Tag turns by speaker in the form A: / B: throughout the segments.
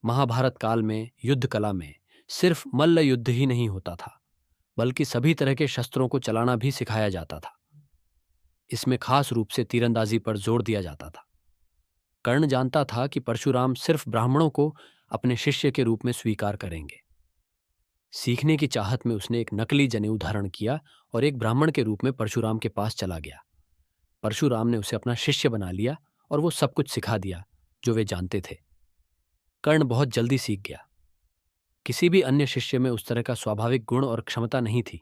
A: महाभारत काल में युद्ध कला में सिर्फ मल्ल युद्ध ही नहीं होता था, बल्कि सभी तरह के शस्त्रों को चलाना भी सिखाया जाता था। इसमें खास रूप से तीरंदाजी पर जोर दिया जाता था। कर्ण जानता था कि परशुराम सिर्फ ब्राह्मणों को अपने शिष्य के रूप में स्वीकार करेंगे। सीखने की चाहत में उसने एक नकली जनेऊ धारण किया और एक ब्राह्मण के रूप में परशुराम के पास चला गया। परशुराम ने उसे अपना शिष्य बना लिया और वो सब कुछ सिखा दिया जो वे जानते थे। कर्ण बहुत जल्दी सीख गया। किसी भी अन्य शिष्य में उस तरह का स्वाभाविक गुण और क्षमता नहीं थी।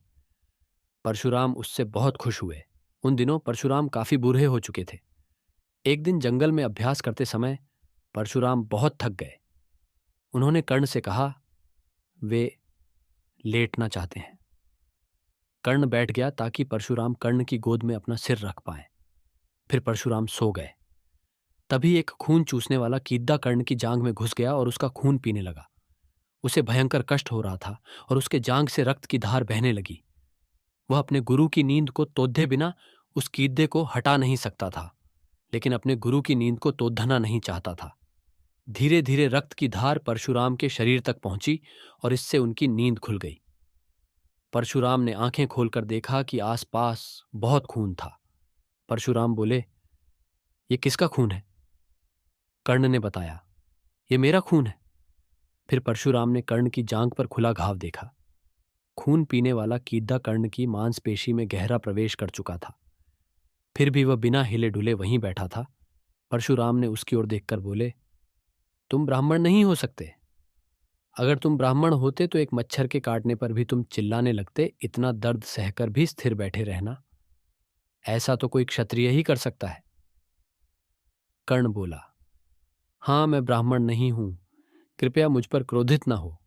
A: परशुराम उससे बहुत खुश हुए। उन दिनों परशुराम काफी बूढ़े हो चुके थे। एक दिन जंगल में अभ्यास करते समय परशुराम बहुत थक गए। उन्होंने कर्ण से कहा, वे लेटना चाहते हैं। कर्ण बैठ गया ताकि परशुराम कर्ण की गोद में अपना सिर रख पाए। फिर परशुराम सो गए। तभी एक खून चूसने वाला कीड़ा कर्ण की जांघ में घुस गया और उसका खून पीने लगा। उसे भयंकर कष्ट हो रहा था और उसके जांघ से रक्त की धार बहने लगी। वह अपने गुरु की नींद को तोड़े बिना उस कीड़े को हटा नहीं सकता था, लेकिन अपने गुरु की नींद को तोड़ना नहीं चाहता था। धीरे धीरे रक्त की धार परशुराम के शरीर तक पहुंची और इससे उनकी नींद खुल गई। परशुराम ने आंखें खोलकर देखा कि आसपास बहुत खून था। परशुराम बोले, ये किसका खून है? कर्ण ने बताया, ये मेरा खून है। फिर परशुराम ने कर्ण की जांघ पर खुला घाव देखा। खून पीने वाला कीड़ा कर्ण की मांसपेशी में गहरा प्रवेश कर चुका था। फिर भी वह बिना हिले डुले वहीं बैठा था। परशुराम ने उसकी ओर देखकर बोले, तुम ब्राह्मण नहीं हो सकते। अगर तुम ब्राह्मण होते तो एक मच्छर के काटने पर भी तुम चिल्लाने लगते, इतना दर्द सहकर भी स्थिर बैठे रहना। ऐसा तो कोई क्षत्रिय ही कर सकता है। कर्ण बोला, हाँ, मैं ब्राह्मण नहीं हूं, कृपया मुझ पर क्रोधित न हो।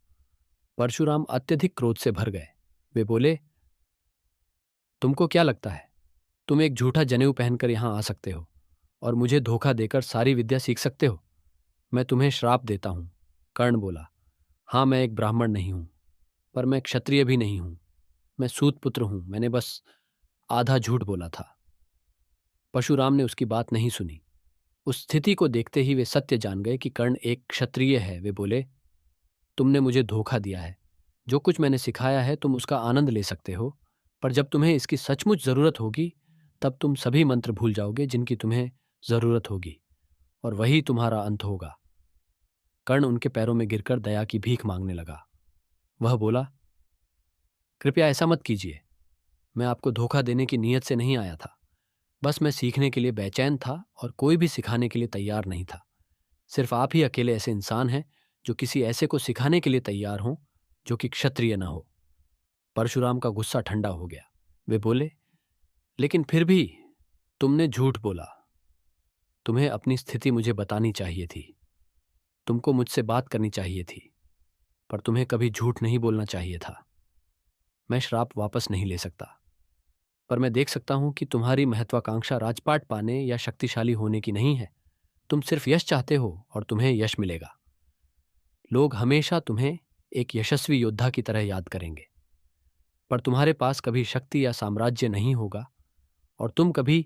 A: परशुराम अत्यधिक क्रोध से भर गए। वे बोले, तुमको क्या लगता है तुम एक झूठा जनेऊ पहनकर यहां आ सकते हो और मुझे धोखा देकर सारी विद्या सीख सकते हो? मैं तुम्हें श्राप देता हूं। कर्ण बोला, हाँ, मैं एक ब्राह्मण नहीं हूं, पर मैं क्षत्रिय भी नहीं हूं। मैं सूत पुत्र हूं, मैंने बस आधा झूठ बोला था। परशुराम ने उसकी बात नहीं सुनी। उस स्थिति को देखते ही वे सत्य जान गए कि कर्ण एक क्षत्रिय है। वे बोले, तुमने मुझे धोखा दिया है। जो कुछ मैंने सिखाया है तुम उसका आनंद ले सकते हो, पर जब तुम्हें इसकी सचमुच जरूरत होगी तब तुम सभी मंत्र भूल जाओगे जिनकी तुम्हें जरूरत होगी, और वही तुम्हारा अंत होगा। कर्ण उनके पैरों में गिरकर दया की भीख मांगने लगा। वह बोला, कृपया ऐसा मत कीजिए। मैं आपको धोखा देने की नीयत से नहीं आया था। बस मैं सीखने के लिए बेचैन था और कोई भी सिखाने के लिए तैयार नहीं था। सिर्फ आप ही अकेले ऐसे इंसान हैं जो किसी ऐसे को सिखाने के लिए तैयार हों जो कि क्षत्रिय न हो। परशुराम का गुस्सा ठंडा हो गया। वे बोले, लेकिन फिर भी तुमने झूठ बोला। तुम्हें अपनी स्थिति मुझे बतानी चाहिए थी। तुमको मुझसे बात करनी चाहिए थी, पर तुम्हें कभी झूठ नहीं बोलना चाहिए था। मैं श्राप वापस नहीं ले सकता, पर मैं देख सकता हूं कि तुम्हारी महत्वाकांक्षा राजपाट पाने या शक्तिशाली होने की नहीं है। तुम सिर्फ यश चाहते हो और तुम्हें यश मिलेगा। लोग हमेशा तुम्हें एक यशस्वी योद्धा की तरह याद करेंगे, पर तुम्हारे पास कभी शक्ति या साम्राज्य नहीं होगा और तुम कभी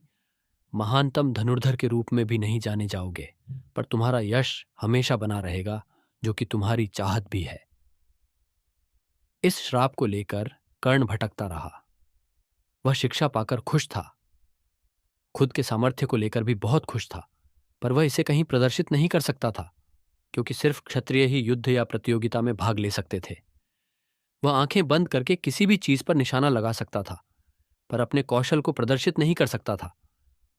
A: महानतम धनुर्धर के रूप में भी नहीं जाने जाओगे, पर तुम्हारा यश हमेशा बना रहेगा, जो कि तुम्हारी चाहत भी है। इस श्राप को लेकर कर्ण भटकता रहा। वह शिक्षा पाकर खुश था, खुद के सामर्थ्य को लेकर भी बहुत खुश था, पर वह इसे कहीं प्रदर्शित नहीं कर सकता था, क्योंकि सिर्फ क्षत्रिय ही युद्ध या प्रतियोगिता में भाग ले सकते थे। वह आंखें बंद करके किसी भी चीज पर निशाना लगा सकता था, पर अपने कौशल को प्रदर्शित नहीं कर सकता था।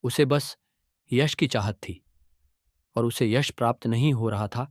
A: उसे बस यश की चाहत थी, और उसे यश प्राप्त नहीं हो रहा था